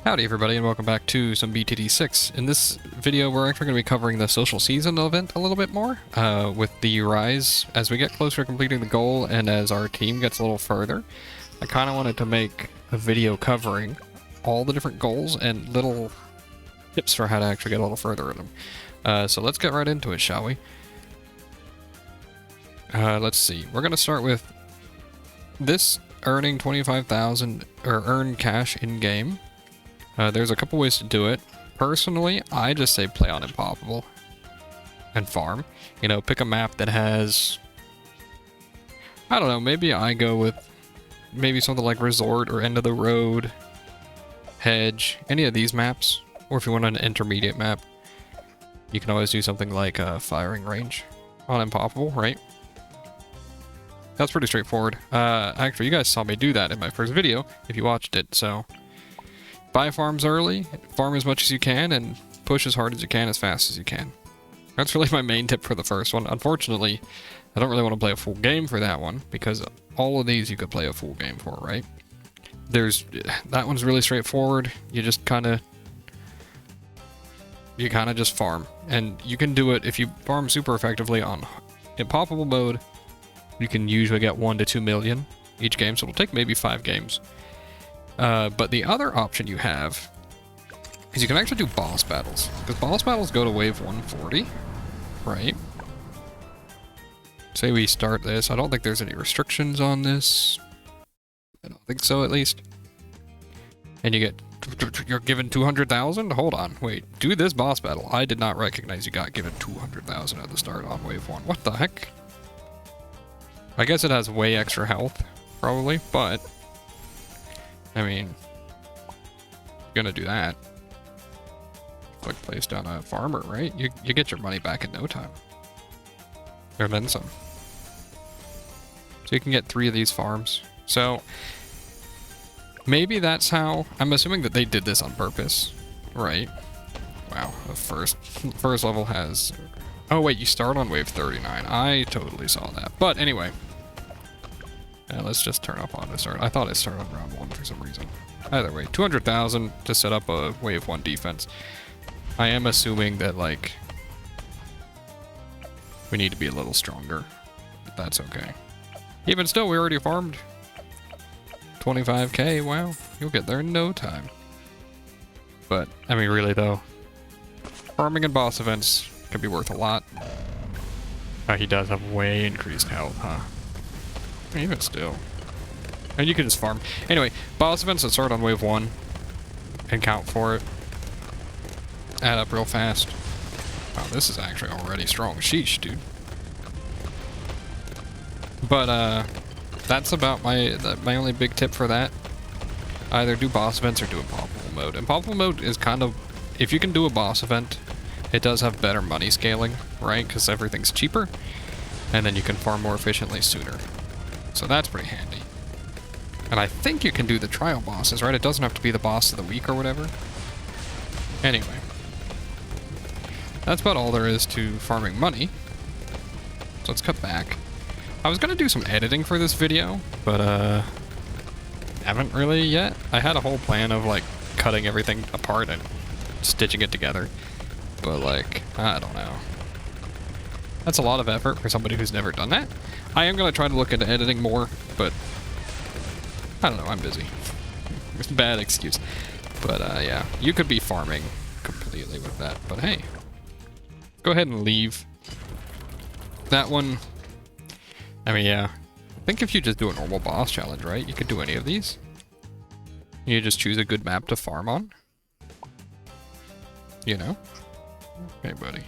Howdy everybody and welcome back to some BTD6. In this video we're actually going to be covering the social season event a little bit more, with the rise as we get closer to completing the goal and as our team gets a little further. I kind of wanted to make a video covering all the different goals and little tips for how to actually get a little further in them. So let's get right into it, shall we? Let's see. We're going to start with this earning 25,000 or earn cash in-game. There's a couple ways to do it. Personally, I just say play on Impossible and farm. You know, pick a map that has... I don't know, maybe I go with maybe something like Resort or End of the Road, Hedge, any of these maps. Or if you want an intermediate map, you can always do something like Firing Range on Impossible, right? That's pretty straightforward. Actually, you guys saw me do that in my first video, if you watched it, so... Buy farms early, farm as much as you can, and push as hard as you can, as fast as you can. That's really my main tip for the first one. Unfortunately, I don't really want to play a full game for that one, because all of these you could play a full game for, right? That one's really straightforward. You kind of just farm. And you can do it if you farm super effectively on Impossible mode. You can usually get 1 to 2 million each game, so it'll take maybe 5 games. But the other option you have is you can actually do boss battles. Because boss battles go to wave 140, right? Say we start this. I don't think there's any restrictions on this. I don't think so, at least. And you're given 200,000? Hold on, wait. Do this boss battle. I did not recognize you got given 200,000 at the start on wave 1. What the heck? I guess it has way extra health, probably, but... I mean, gonna do that. Quick place down a farmer, right? You get your money back in no time. Or then some. So you can get 3 of these farms. So, maybe that's how... I'm assuming that they did this on purpose, right? Wow, the first level has... Oh wait, you start on wave 39. I totally saw that. But anyway... let's just turn off auto start. I thought it started on round 1 for some reason. Either way, 200,000 to set up a wave 1 defense. I am assuming that, like, we need to be a little stronger. But that's okay. Even still, we already farmed 25k. Wow, you'll get there in no time. But, I mean, really though, farming and boss events can be worth a lot. He does have way increased health, huh? Even still. And you can just farm. Anyway, boss events that start on wave 1 and count for it. Add up real fast. Wow, this is actually already strong. Sheesh, dude. But, that's about my only big tip for that. Either do boss events or do Impossible mode. Impossible mode is kind of... If you can do a boss event, it does have better money scaling, right? Because everything's cheaper. And then you can farm more efficiently sooner. So that's pretty handy. And I think you can do the trial bosses, right? It doesn't have to be the boss of the week or whatever. Anyway. That's about all there is to farming money. So let's cut back. I was gonna do some editing for this video, but haven't really yet. I had a whole plan of like cutting everything apart and stitching it together. But like, I don't know. That's a lot of effort for somebody who's never done that. I am going to try to look into editing more, but I don't know, I'm busy. It's a bad excuse. But yeah, you could be farming completely with that. But hey, go ahead and leave. That one, I mean, yeah. I think if you just do a normal boss challenge, right? You could do any of these. You just choose a good map to farm on. You know? Okay, buddy.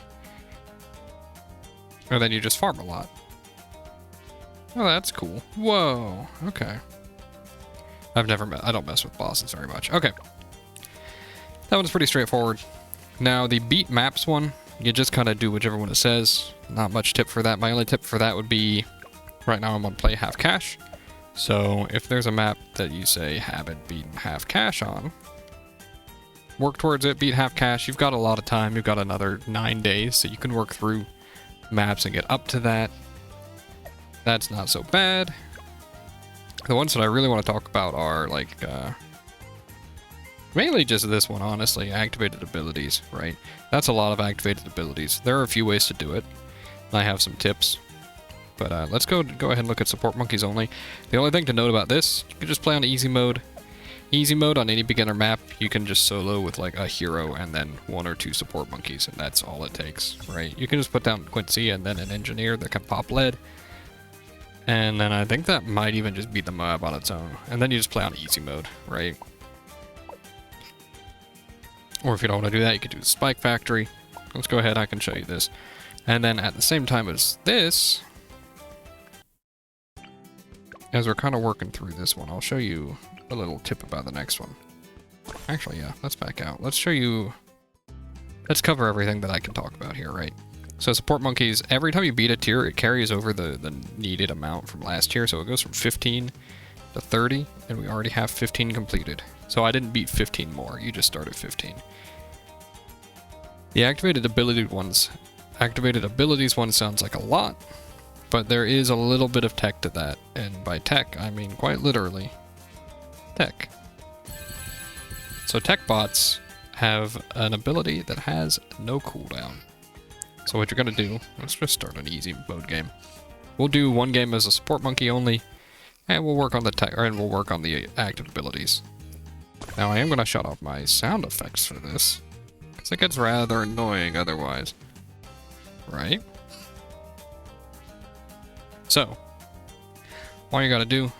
Or then you just farm a lot. Oh, that's cool. Whoa, okay. I don't mess with bosses very much. Okay. That one's pretty straightforward. Now, the beat maps one, you just kind of do whichever one it says. Not much tip for that. My only tip for that would be, right now I'm on play half cash. So, if there's a map that you say haven't beaten half cash on, work towards it, beat half cash. You've got a lot of time. You've got another 9 days, so you can work through maps and get up to that. That's not so bad. The ones that I really want to talk about are like Mainly just this one, honestly. Activated abilities, right? That's a lot of activated abilities. There are a few ways to do it. I have some tips. But let's go ahead and look at support monkeys only. The only thing to note about this, you can just play on easy mode. Easy mode on any beginner map, you can just solo with like a hero and then 1 or 2 support monkeys, and that's all it takes, right? You can just put down Quincy and then an engineer that can pop lead. And then I think that might even just beat the map on its own. And then you just play on easy mode, right? Or if you don't want to do that, you could do the Spike Factory. Let's go ahead, I can show you this. And then at the same time as this, as we're kind of working through this one, I'll show you a little tip about the next one. Actually, yeah, let's back out. Let's show you... Let's cover everything that I can talk about here, right? So support monkeys, every time you beat a tier, it carries over the needed amount from last tier. So it goes from 15 to 30, and we already have 15 completed. So I didn't beat 15 more, you just started 15. The activated abilities one sounds like a lot, but there is a little bit of tech to that. And by tech, I mean quite literally tech. So tech bots have an ability that has no cooldown. So what you're gonna do, let's just start an easy mode game. We'll do one game as a support monkey only, and we'll work on the tech, and we'll work on the active abilities. Now I am gonna shut off my sound effects for this, because it gets rather annoying otherwise. Right? So, all you gotta do,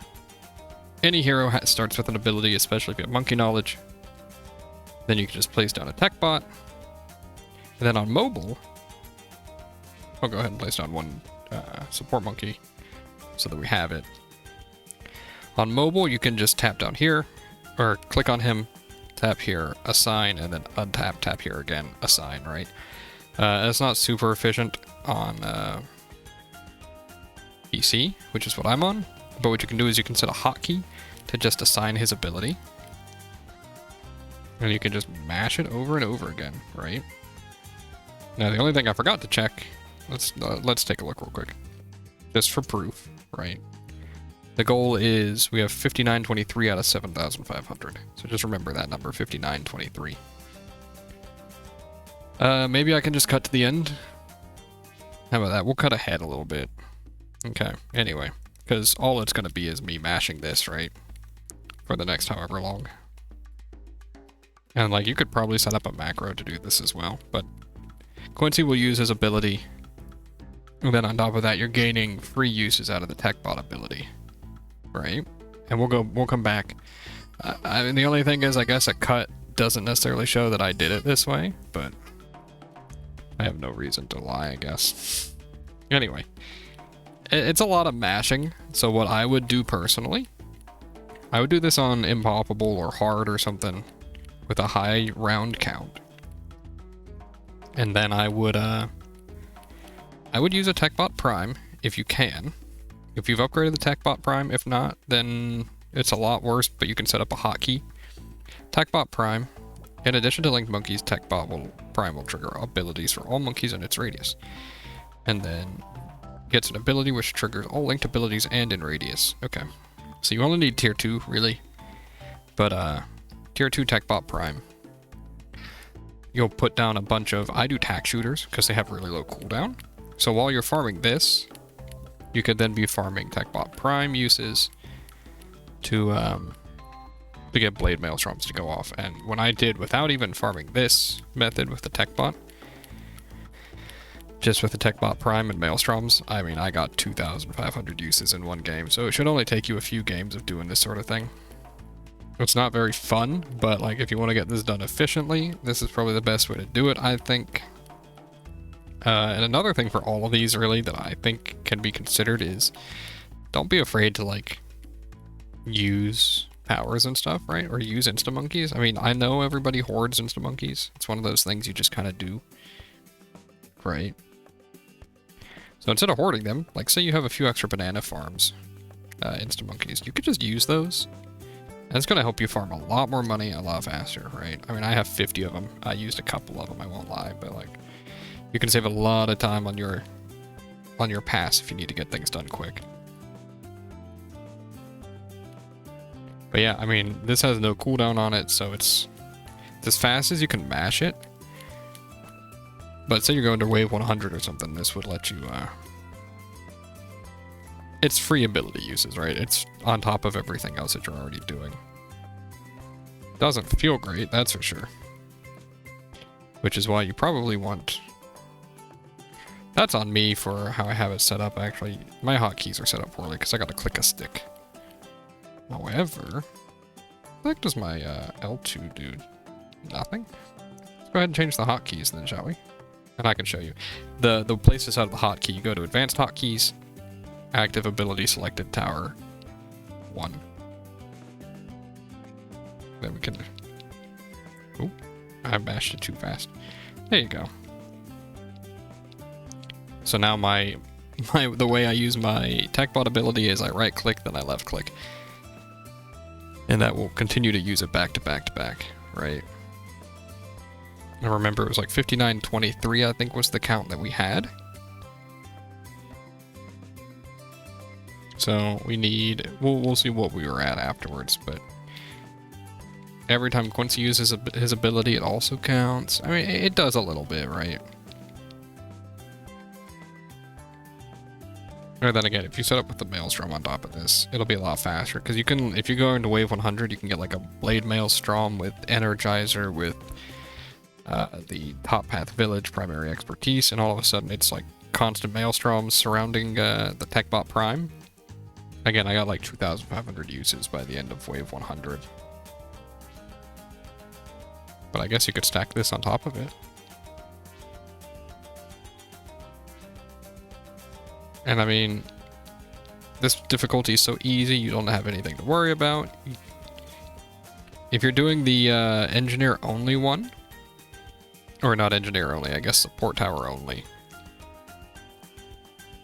any hero starts with an ability, especially if you have monkey knowledge. Then you can just place down a tech bot. And then on mobile, I'll go ahead and place down one support monkey so that we have it. On mobile, you can just tap down here, or click on him, tap here, assign, and then untap, tap here again, assign, right? It's not super efficient on PC, which is what I'm on. But what you can do is you can set a hotkey to just assign his ability. And you can just mash it over and over again, right? Now the only thing I forgot to check, let's take a look real quick. Just for proof, right? The goal is we have 5923 out of 7,500. So just remember that number, 5923. Maybe I can just cut to the end. How about that? We'll cut ahead a little bit. Okay, anyway. Because all it's going to be is me mashing this, right? For the next however long. And like, you could probably set up a macro to do this as well, but Quincy will use his ability. And then on top of that, you're gaining free uses out of the tech bot ability. Right? And we'll come back. I mean, the only thing is, I guess a cut doesn't necessarily show that I did it this way, but I have no reason to lie, I guess. Anyway. It's a lot of mashing, so what I would do personally, I would do this on Impossible or Hard or something with a high round count. And then I would use a TechBot Prime if you can. If you've upgraded the TechBot Prime, if not, then it's a lot worse, but you can set up a hotkey. TechBot Prime, in addition to Linked Monkeys, TechBot Prime will trigger abilities for all monkeys in its radius. And then gets an ability which triggers all linked abilities and in radius. Okay. So you only need tier 2, really. But tier 2 TechBot Prime. You'll put down a bunch of... I do tack shooters because they have really low cooldown. So while you're farming this, you could then be farming TechBot Prime uses to get Blade Maelstroms to go off. And when I did without even farming this method with the TechBot, just with the TechBot Prime and Maelstroms, I mean, I got 2,500 uses in one game, so it should only take you a few games of doing this sort of thing. It's not very fun, but like if you want to get this done efficiently, this is probably the best way to do it, I think. And another thing for all of these, really, that I think can be considered is don't be afraid to, like, use powers and stuff, right? Or use insta-monkeys. I mean, I know everybody hoards insta-monkeys. It's one of those things you just kind of do, right? So instead of hoarding them, like say you have a few extra banana farms, insta-monkeys, you could just use those. And it's going to help you farm a lot more money a lot faster, right? I mean, I have 50 of them. I used a couple of them, I won't lie, but like, you can save a lot of time on your pass if you need to get things done quick. But yeah, I mean, this has no cooldown on it, so it's as fast as you can mash it. But say you're going to wave 100 or something, this would let you, it's free ability uses, right? It's on top of everything else that you're already doing. Doesn't feel great, that's for sure. Which is why you probably want... That's on me for how I have it set up, actually. My hotkeys are set up poorly, because I gotta click a stick. However... What does my L2 do? Nothing? Let's go ahead and change the hotkeys then, shall we? And I can show you. The places out of the hotkey, you go to Advanced Hotkeys, Active Ability Selected Tower 1. Then we can... Oh, I mashed it too fast. There you go. So now the way I use my TechBot ability is I right click, then I left click. And that will continue to use it back to back to back, right? I remember it was like 5923, I think was the count that we had. So we need, we'll see what we were at afterwards, but every time Quincy uses his ability, it also counts. I mean, it does a little bit, right? Or then again, if you set up with the Maelstrom on top of this, it'll be a lot faster. Because you can, if you go into wave 100, you can get like a Blade Maelstrom with Energizer, with the Top Path Village primary expertise, and all of a sudden it's like constant Maelstroms surrounding the TechBot Prime. Again, I got like 2,500 uses by the end of wave 100. But I guess you could stack this on top of it. And I mean, this difficulty is so easy, you don't have anything to worry about. If you're doing the engineer only one, or not engineer only, I guess support tower only,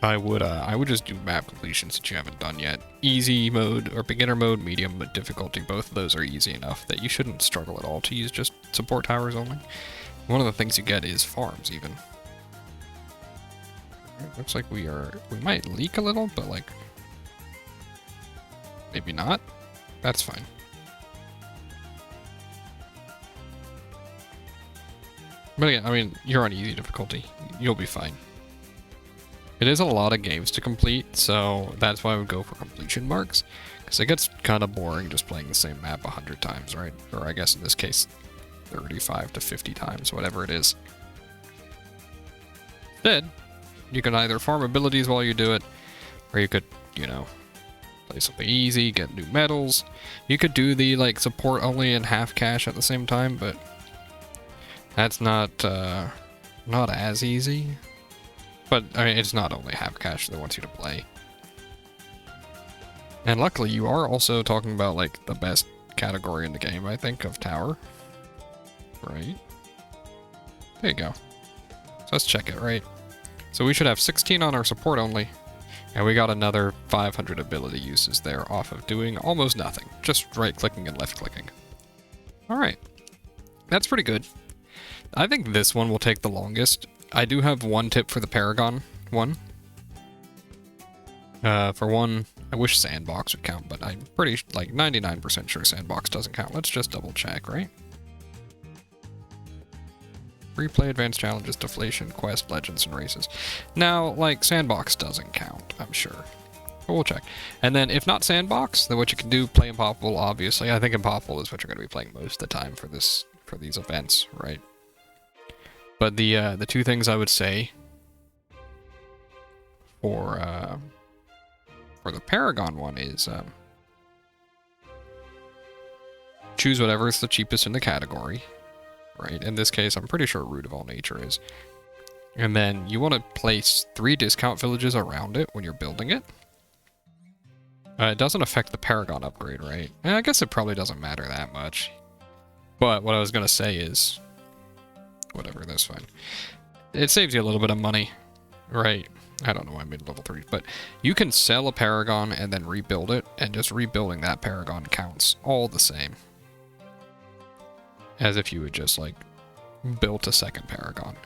I would just do map completions that you haven't done yet. Easy mode or beginner mode, medium difficulty, both of those are easy enough that you shouldn't struggle at all to use just support towers only. One of the things you get is farms even. Looks like we might leak a little, but like, maybe not. That's fine. But again, I mean, you're on easy difficulty. You'll be fine. It is a lot of games to complete, so that's why I would go for completion marks. Because it gets kind of boring just playing the same map 100 times, right? Or I guess in this case, 35 to 50 times, whatever it is. Instead, you can either farm abilities while you do it, or you could, you know, play something easy, get new medals. You could do the, like, support only and half cash at the same time, but that's not as easy. But, I mean, it's not only half cash that wants you to play. And luckily, you are also talking about, like, the best category in the game, I think, of tower. Right? There you go. So let's check it, right? So we should have 16 on our support only, and we got another 500 ability uses there off of doing almost nothing. Just right-clicking and left-clicking. Alright. That's pretty good. I think this one will take the longest. I do have one tip for the Paragon one. For one, I wish Sandbox would count, but I'm pretty, like, 99% sure Sandbox doesn't count. Let's just double-check, right? Replay advanced challenges, deflation, quest, legends, and races. Now, like, Sandbox doesn't count, I'm sure. But we'll check. And then, if not Sandbox, then what you can do, play Impossible, obviously. I think Impossible is what you're going to be playing most of the time for these events, right? But the two things I would say for the Paragon one is choose whatever is the cheapest in the category. Right, in this case, I'm pretty sure Root of All Nature is. And then you want to place 3 discount villages around it when you're building it. It doesn't affect the Paragon upgrade, right? And I guess it probably doesn't matter that much. But what I was going to say is... Whatever, that's fine. It saves you a little bit of money, right? I don't know why I made level 3, but you can sell a Paragon and then rebuild it, and just rebuilding that Paragon counts all the same. As if you had just, like, built a second Paragon.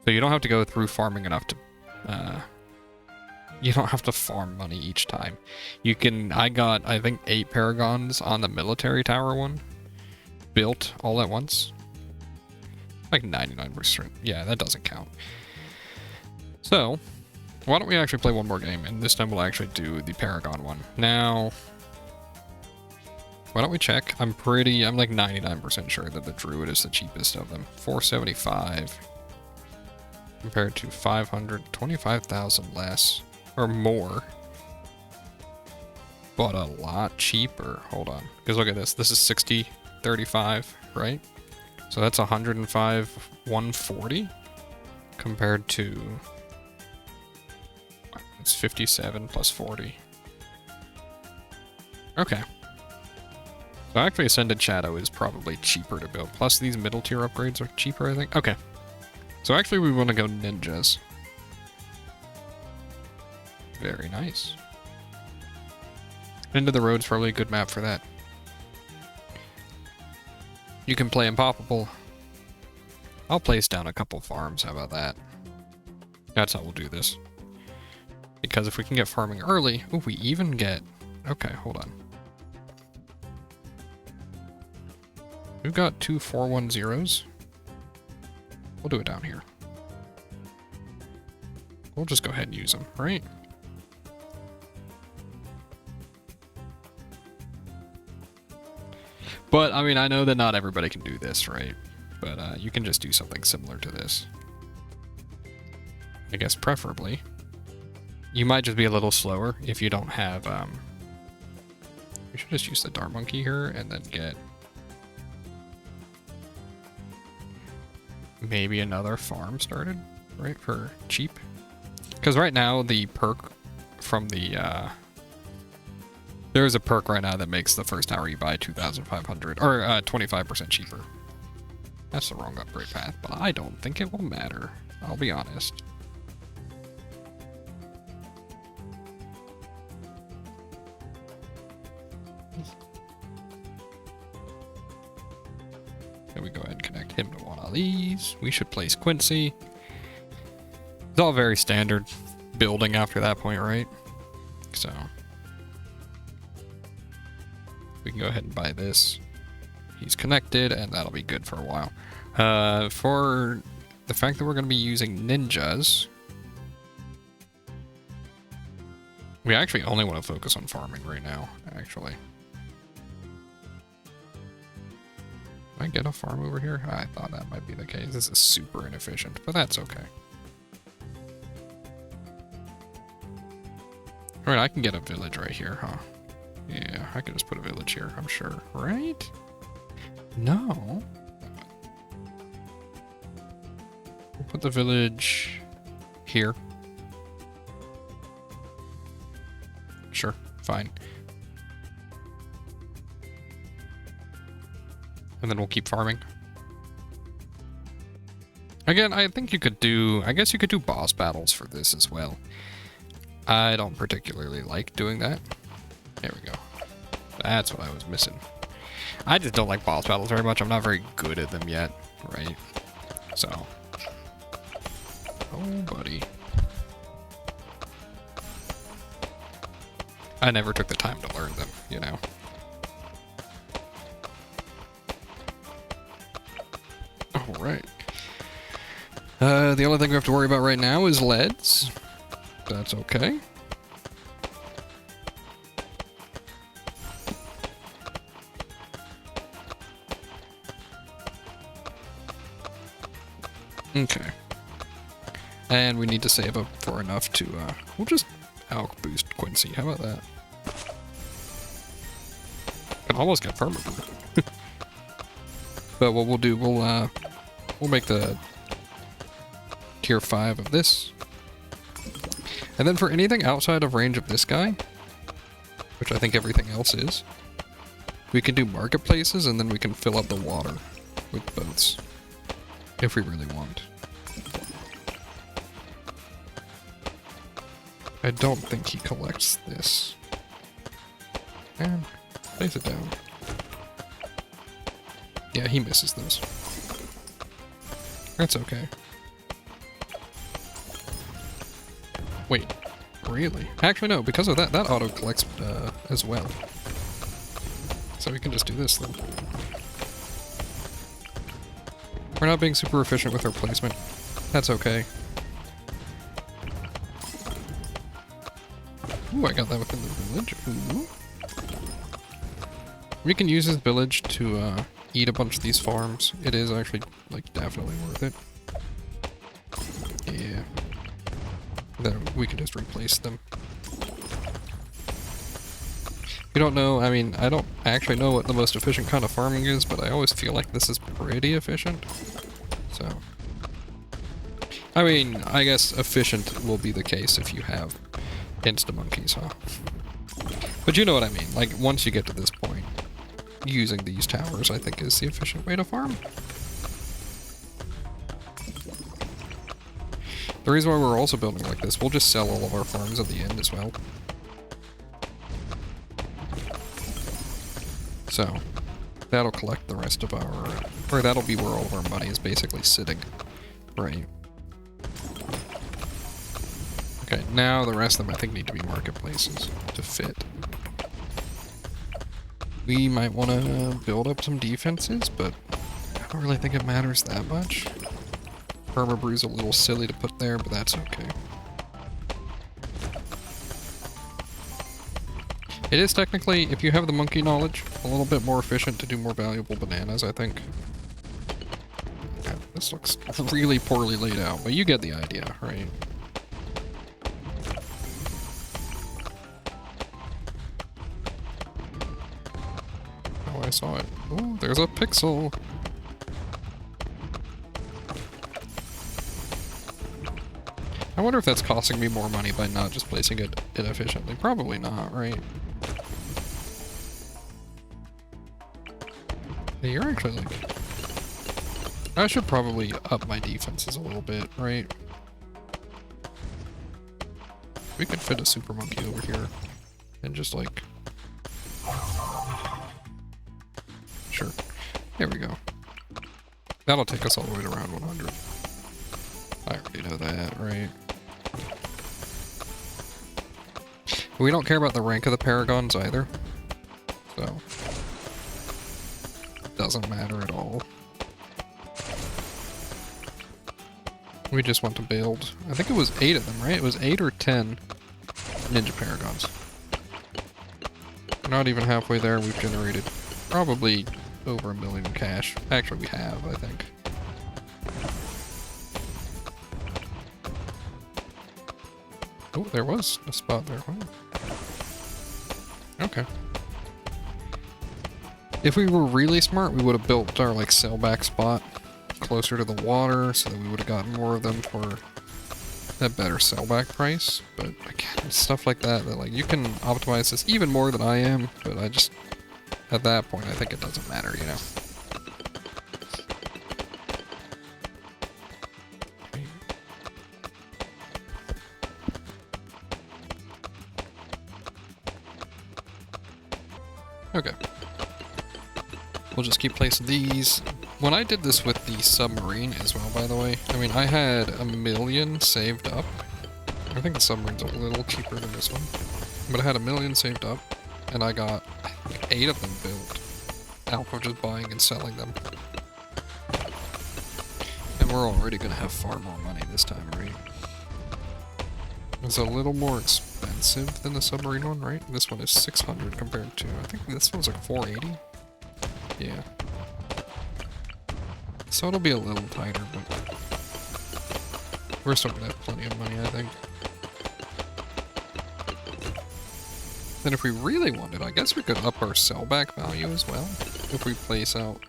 So you don't have to go through farming enough to, you don't have to farm money each time. You can, I got, I think, 8 Paragons on the military tower one. built all at once. Like 99%. Yeah, that doesn't count. So, why don't we actually play one more game, and this time we'll actually do the Paragon one. Now, why don't we check? I'm like 99% sure that the Druid is the cheapest of them. 475 compared to 525,000 less, or more. But a lot cheaper. Hold on, because look at this. This is 60-35, right? So that's 105, 140 compared to, it's 57 plus 40. Okay. So actually Ascended Shadow is probably cheaper to build. Plus these middle tier upgrades are cheaper, I think. Okay. So actually we want to go ninjas. Very nice. Into the Road's probably a good map for that. You can play Unpoppable. I'll place down a couple farms, how about that? That's how we'll do this. Because if we can get farming early... Oh, we even get... Okay, hold on. We've got 2 410s. We'll do it down here. We'll just go ahead and use them, right? But, I mean, I know that not everybody can do this, right? But you can just do something similar to this. I guess preferably. You might just be a little slower if you don't have... We should just use the Dart Monkey here and then get... maybe another farm started, right? For cheap. Because right now, the perk from the... There's a perk right now that makes the first tower you buy 2,500 or 25% cheaper. That's the wrong upgrade path, but I don't think it will matter. I'll be honest. Can we go ahead and connect him to one of these? We should place Quincy. It's all very standard building after that point, right? So... we can go ahead and buy this. He's connected, and that'll be good for a while. For the fact that we're going to be using ninjas, we actually only want to focus on farming right now, actually. Can I get a farm over here? I thought that might be the case. This is super inefficient, but that's okay. Alright, I can get a village right here, huh? Yeah, I could just put a village here, I'm sure. Right? No. We'll put the village here. Sure, fine. And then we'll keep farming. Again, I think you could do... I guess you could do boss battles for this as well. I don't particularly like doing that. There we go. That's what I was missing. I just don't like boss battles very much. I'm not very good at them yet, right? So. Oh, buddy. I never took the time to learn them, you know? Alright. The only thing we have to worry about right now is leads. That's okay. Okay. And we need to save up for enough to, we'll just alch boost Quincy. How about that? Can almost get permaproof. But what we'll do, we'll make the tier 5 of this. And then for anything outside of range of this guy, which I think everything else is, we can do marketplaces and then we can fill up the water with boats. If we really want. I don't think he collects this. And place it down. Yeah, he misses those. That's okay. Wait, really? Actually, no, because of that, that auto collects as well. So we can just do this then. We're not being super efficient with our placement. That's okay. Ooh, I got that within the village. Ooh. We can use this village to eat a bunch of these farms. It is actually, like, definitely worth it. Yeah. Then we can just replace them. You don't know, I mean, I don't actually know what the most efficient kind of farming is, but I always feel like this is pretty efficient. So. I mean, I guess efficient will be the case if you have insta-monkeys, huh? But you know what I mean, like, once you get to this point, using these towers, I think, is the efficient way to farm. The reason why we're also building like this, we'll just sell all of our farms at the end as well. So, that'll collect the rest of our... or that'll be where all of our money is basically sitting. Right. Okay, now the rest of them I think need to be marketplaces to fit. We might want to build up some defenses, but I don't really think it matters that much. Permabrew's a little silly to put there, but that's okay. It is technically, if you have the monkey knowledge, a little bit more efficient to do more valuable bananas, I think. Okay, this looks really poorly laid out, but you get the idea, right? Oh, I saw it. Oh, there's a pixel! I wonder if that's costing me more money by not just placing it inefficiently. Probably not, right? Hey, you're actually like... I should probably up my defenses a little bit, right? We could fit a super monkey over here and just like... Sure. There we go. That'll take us all the way to round 100. I already know that, right? We don't care about the rank of the Paragons either. So... doesn't matter at all. We just want to build... I think it was 8 of them, right? It was 8 or 10 Ninja Paragons. We're not even halfway there. We've generated probably over $1 million in cash. Actually, we have, I think. Oh, there was a spot there. Oh. Okay. If we were really smart, we would have built our, like, sellback spot closer to the water, so that we would have gotten more of them for a better sellback price. But, again, stuff like that, like, you can optimize this even more than I am, but I just, at that point, I think it doesn't matter, you know? Okay. We'll just keep placing these. When I did this with the submarine as well, by the way, I mean, I had $1 million saved up. I think the submarine's a little cheaper than this one. But I had $1 million saved up, and I got like 8 of them built out of just buying and selling them. And we're already going to have far more money this time, right? It's a little more expensive than the submarine one, right? This one is 600 compared to, I think this one's like 480. Yeah. So it'll be a little tighter, but we're still gonna have plenty of money, I think. Then if we really wanted, I guess we could up our sellback value as well. If we place out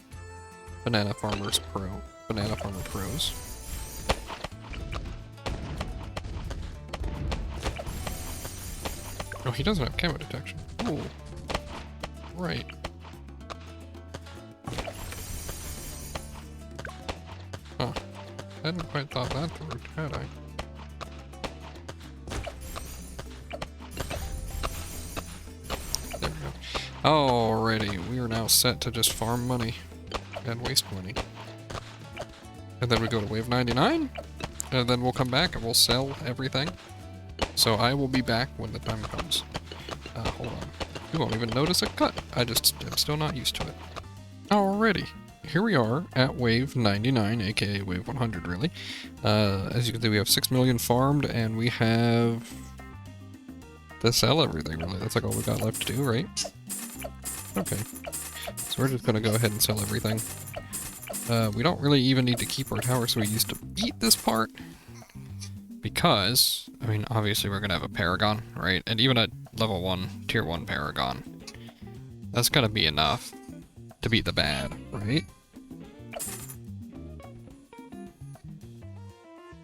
Banana Farmer Pros. Oh, he doesn't have camo detection. Oh, right. Huh. I hadn't quite thought that through, had I? There we go. Alrighty, we are now set to just farm money and waste money. And then we go to wave 99, and then we'll come back and we'll sell everything. So I will be back when the time comes. Hold on. You won't even notice a cut. I'm still not used to it. Alrighty. here we are at wave 99, aka wave 100, really. As you can see, we have 6 million farmed, and we have to sell everything, really. That's like all we got left to do, right? Okay. So we're just gonna go ahead and sell everything. We don't really even need to keep our tower, so we used to beat this part. Because, I mean, obviously we're gonna have a Paragon, right? And even at level 1, tier 1 Paragon, that's gonna be enough to beat the bad, right?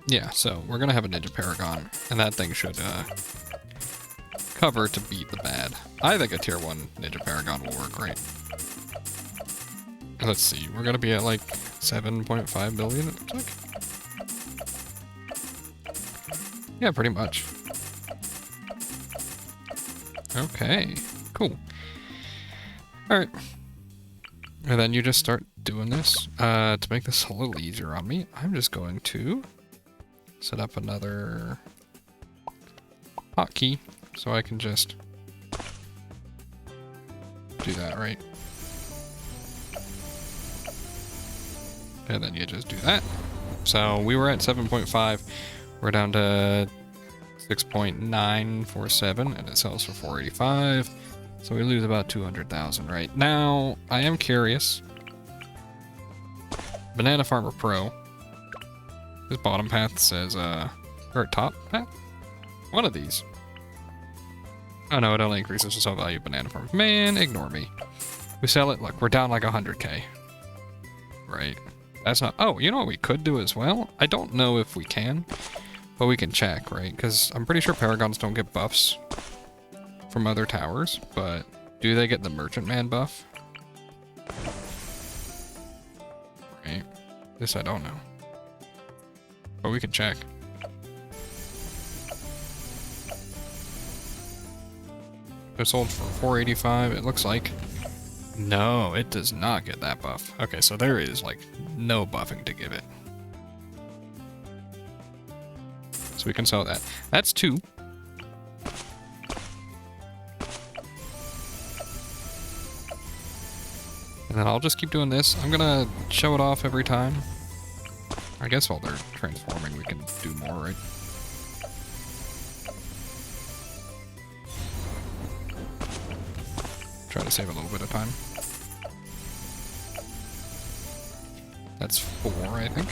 Yeah, so we're gonna have a Ninja Paragon, and that thing should cover to beat the bad. I think a tier 1 Ninja Paragon will work great. Let's see, we're gonna be at like 7.5 billion, it looks like. Yeah, pretty much. Okay, cool. Alright. And then you just start doing this. To make this a little easier on me, I'm just going to set up another hotkey so I can just do that, right? And then you just do that. So we were at 7.5, we're down to 6.947, and it sells for 485. So we lose about 200,000 right now. I am curious. Banana Farmer Pro. This bottom path says, or top path? One of these. Oh no, it only increases the sell value of Banana Farm. Man, ignore me. We sell it, look, we're down like 100k. Right. That's not, oh, you know what we could do as well? I don't know if we can, but we can check, right? Because I'm pretty sure Paragons don't get buffs from other towers, but do they get the Merchant Man buff? Right. This I don't know. But we can check. It sold for 485, it looks like. No, it does not get that buff. Okay, so there is, like, no buffing to give it. So we can sell that. That's 2. And then I'll just keep doing this. I'm gonna show it off every time. I guess while they're transforming, we can do more, right? Try to save a little bit of time. That's 4, I think.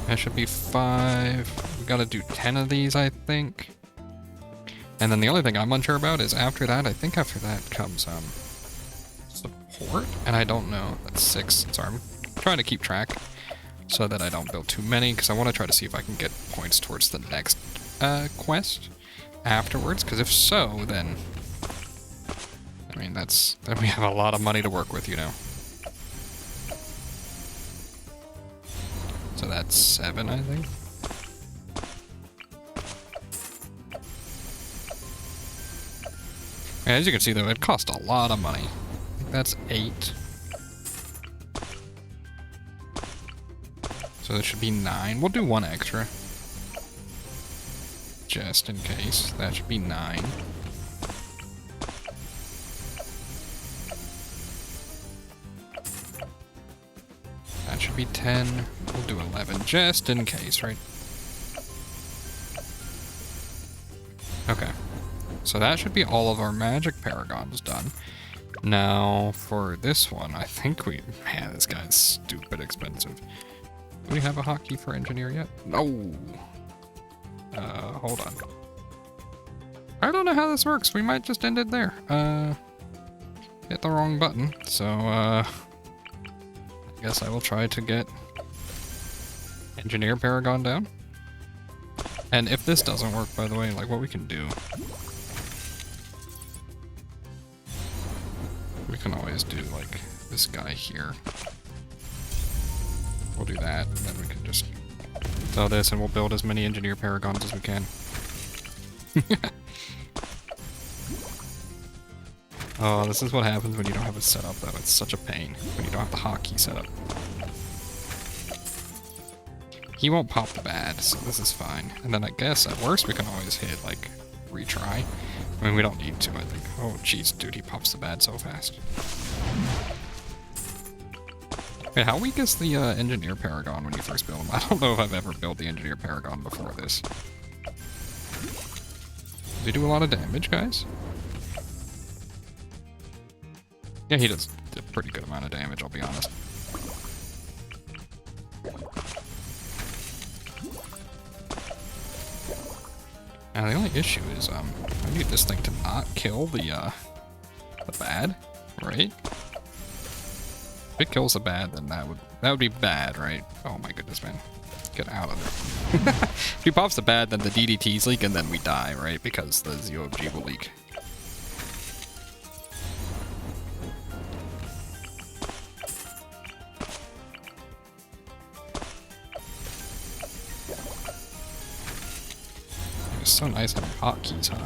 That should be 5. We gotta do 10 of these, I think. And then the only thing I'm unsure about is after that, I think after that comes support, and I don't know. That's 6. So I'm trying to keep track so that I don't build too many, because I want to try to see if I can get points towards the next quest afterwards, because if so, then I mean then we have a lot of money to work with, you know. So that's 7, I think. As you can see, though, it cost a lot of money. I think that's 8. So that should be 9. We'll do 1 extra. Just in case. That should be 9. That should be 10. We'll do 11, just in case, right? Okay. So that should be all of our magic paragons done. Now, for this one, I think man, this guy's stupid expensive. Do we have a hotkey for engineer yet? No! Hold on. I don't know how this works. We might just end it there. Hit the wrong button. So, I guess I will try to get engineer paragon down. And if this doesn't work, by the way, like what we can do, we can always do like this guy here. We'll do that, and then we can just sell this, and we'll build as many engineer paragons as we can. Oh, this is what happens when you don't have it set up, though. It's such a pain when you don't have the hotkey set up. He won't pop the bad, so this is fine. And then I guess at worst we can always hit, like, retry. I mean, we don't need to, I think. Oh, jeez, dude, he pops the bad so fast. Wait, how weak is the Engineer Paragon when you first build him? I don't know if I've ever built the Engineer Paragon before this. Does he do a lot of damage, guys? Yeah, he does a pretty good amount of damage, I'll be honest. Now, the only issue is, I need this thing to not kill the bad, right? If it kills the bad, then that would be bad, right? Oh my goodness, man. Get out of there. If he pops the bad, then the DDTs leak, and then we die, right? Because the ZOG will leak. It's so nice having hotkeys, huh?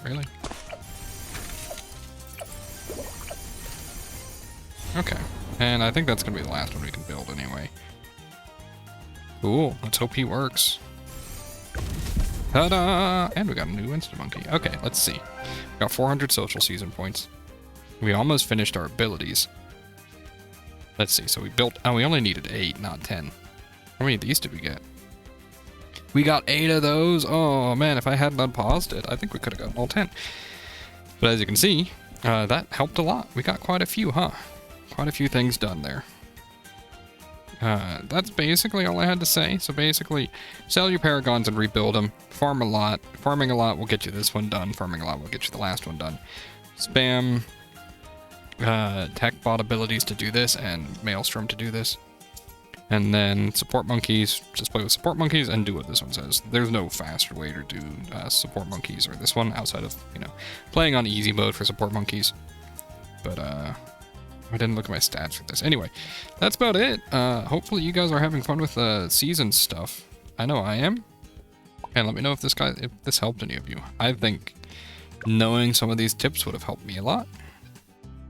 Really? Okay. And I think that's gonna be the last one we can build anyway. Cool. Let's hope he works. Ta-da! And we got a new Instant Monkey. Okay, let's see. We got 400 social season points. We almost finished our abilities. Let's see. So we built... Oh, we only needed 8, not 10. How many of these did we get? We got 8 of those. Oh, man. If I hadn't unpaused it, I think we could have gotten all 10. But as you can see, that helped a lot. We got quite a few, huh? Quite a few things done there. That's basically all I had to say. So basically, sell your Paragons and rebuild them. Farm a lot. Farming a lot will get you this one done. Farming a lot will get you the last one done. Spam tech bot abilities to do this and Maelstrom to do this. And then support monkeys. Just play with support monkeys and do what this one says. There's no faster way to do support monkeys or this one outside of, you know, playing on easy mode for support monkeys. But, I didn't look at my stats for this. Anyway, that's about it. Hopefully you guys are having fun with the season stuff. I know I am. And let me know if this helped any of you. I think knowing some of these tips would have helped me a lot.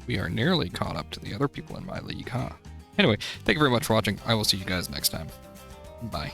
We are nearly caught up to the other people in my league, huh? Anyway, thank you very much for watching. I will see you guys next time. Bye.